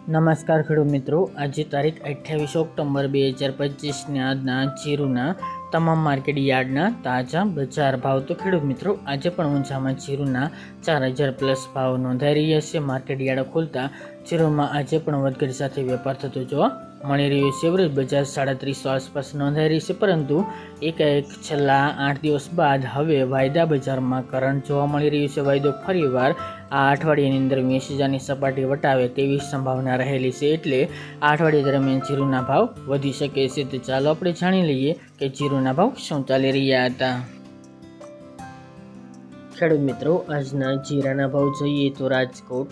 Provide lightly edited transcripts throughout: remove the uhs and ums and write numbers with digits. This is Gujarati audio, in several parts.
નમસ્કાર ખેડૂત મિત્રો, આજે તારીખ 28 ઓક્ટોબર 2025ને આજના જીરુના તમામ માર્કેટ યાર્ડના તાજા બજાર ભાવ. તો ખેડૂત મિત્રો, આજે પણ ઊંચામાં જીરુના 4000 પ્લસ ભાવ નોંધાઈ રહ્યા છે. માર્કેટ યાર્ડ ખુલતા જીરુમાં આજે પણ વધઘટ સાથે વેપાર થતો જોવા મળી રહ્યો છે. એવરેજ બજાર 350 આસપાસ નોંધાઈ રહી છે, પરંતુ એકાએક છેલ્લા 8 દિવસ બાદ હવે વાયદા બજારમાં કરંટ જોવા મળી રહ્યું છે. વાયદો ફરીવાર આ અઠવાડિયાની અંદર 20,000ની સપાટી વટાવે તેવી સંભાવના રહેલી છે, એટલે આ અઠવાડિયા દરમિયાન જીરુના ભાવ વધી શકે છે. તો ચાલો આપણે જાણી લઈએ કે જીરુના ભાવ શું ચાલી રહ્યા હતા. ખેડૂત મિત્રો, આજના જીરાના ભાવ જોઈએ તો રાજકોટ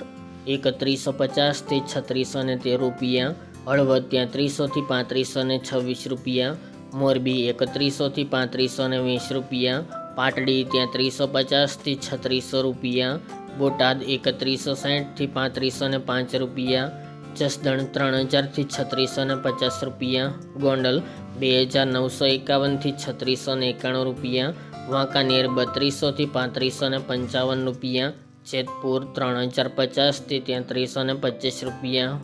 3150 થી 3613 રૂપિયા, હળવદ ત્યાં 300 થી 3526 રૂપિયા, મોરબી 3100 થી 3520 રૂપિયા, પાટડી ત્યાં 350 થી 3600 રૂપિયા, બોટાદ 3160 થી 3505 રૂપિયા, જસદણ 3000 થી 3650 રૂપિયા, ગોંડલ 2951 થી 3691 રૂપિયા, વાંકાનેર 3200 થી 3555 રૂપિયા, જેતપુર 3050 થી 3325 રૂપિયા,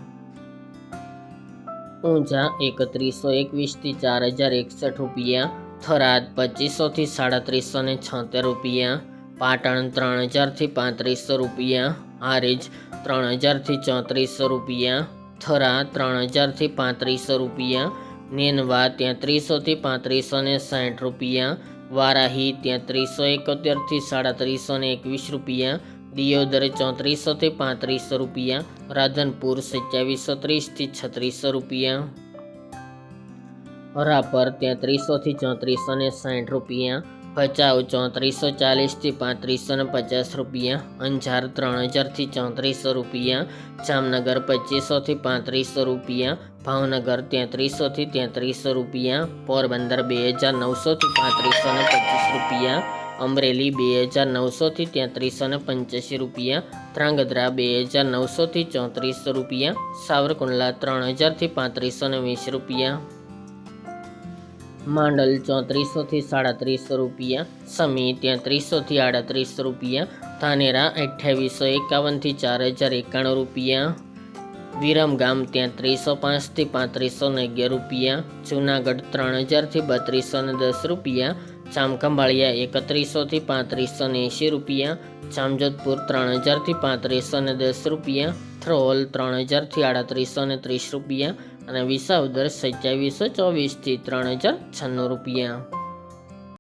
ઊંઝા 3121 થી 4061 રૂપિયા, થરાદ 2500 થી 3776 રૂપિયા, પાટણ 3000 થી 3500 રૂપિયા, હારીજ 3000 થી 3400 રૂપિયા, થરા 3000 થી 3500 રૂપિયા, નેનવા ત્યાં 300 થી 3560 રૂપિયા, વારાહી ત્યાં 371 થી 3721 રૂપિયા, દિયોદર 3400 થી 3500 રૂપિયા, રાધનપુર 2730 થી 3600 રૂપિયા, હરાપર ત્યાં 300 થી 3460 રૂપિયા, ભચાઉ 3440 થી 3550 રૂપિયા, અંજાર 3000 થી 3400 રૂપિયા, જામનગર 2500 થી 3500 રૂપિયા, ભાવનગર ત્યાં 300 થી 3300 રૂપિયા, પોરબંદર 2900 થી 3525 રૂપિયા, અમરેલી 2900 થી 3385 રૂપિયા, ધ્રાંગધ્રા 2900 થી 3400 રૂપિયા, સાવરકુંડલા 3000 થી 3520 રૂપિયા, માંડલ 3400 થી 3700 રૂપિયા, સમી ત્યાં 300 થી 3800 રૂપિયા, ધાનેરા 2851 થી 4091 રૂપિયા, વિરમગામ ત્યાં 305 થી 3511 રૂપિયા, જૂનાગઢ 3000 થી 3210 રૂપિયા, જામખંભાળિયા 3100 થી 3580 રૂપિયા, જામજોધપુર 3000 થી 3510 રૂપિયા, થ્રોલ 3000 થી 3830 રૂપિયા અને વિસાવદર 2724 થી 3096 રૂપિયા.